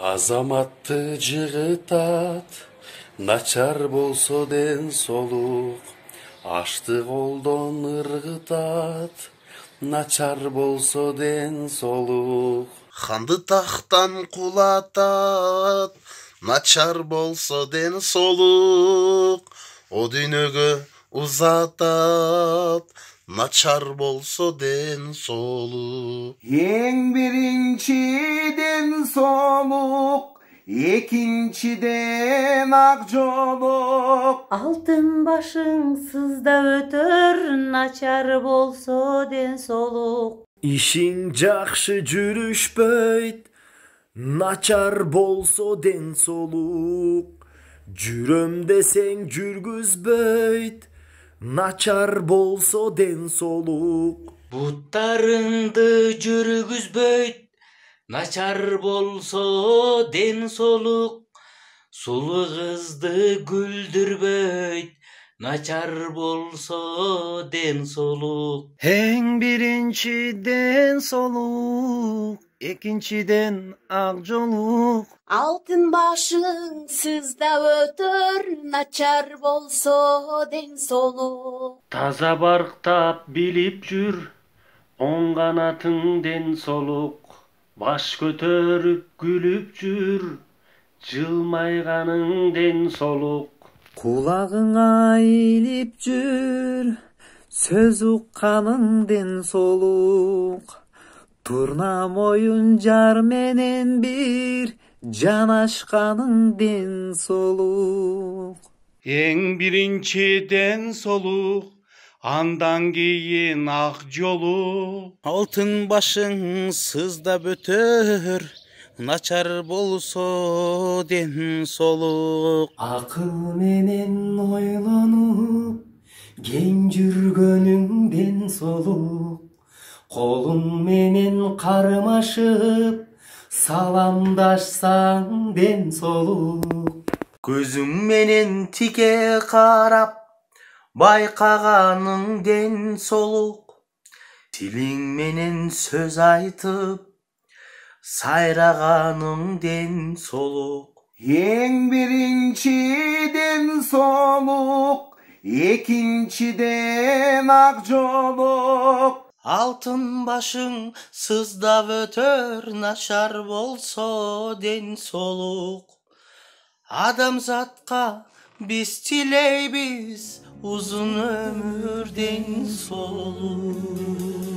Азаматты жыгытат, начар болсо ден солук. Ашты колдон ыргытат, начар болсо ден солук. Ханды тахтан кулатат, начар болсо ден солук. О дүйнөгө узатат, начар болсо ден солук. Ең биринчиден солук, экинчиден ак жолук. Алтын башың сызда өтөр, начар болсо ден солук. Ишиң жакшы жүрүшпөйт, начар болсо ден солук. Жүрөм десең жүргүзбөйт, начар болсо ден солук. Буттарыңды жүргүзбөйт, начар болсо ден солук. Сулу кызды күлдүрбөйт, начар болсо ден солук. Эң биринчиден солук, экинчиден ак жолук. Алтын башың сызда өтөр, начар болсо ден солук. Таза барктап билип жүр, оң канатың ден солук. Баш көтөрүп күлүп жүр, жылмайганың ден солук. Кулагыңа илип жүр, сөз укканың ден солук. Турна моюн жар менен бир жанашканың ден солук. Эң биринчиден солук, андан кийин ак жолук. Алтын башың сыздап өтөр, начар болсо ден солук. Акыл менен ойлонуп, кең жүргөнүң ден солук. Колуң менен кармашып, саламдашсаң ден солук. Көзүң менен тике карап, байкаганың ден солук. Тилиң менен сөз айтып, сайраганың ден солук. Ең биринчиден солук, экинчиден ак жолук. Алтын башың сыздап өтөр, начар болсо ден солук. Адамзатка биз тилейбиз узун өмүр ден солук.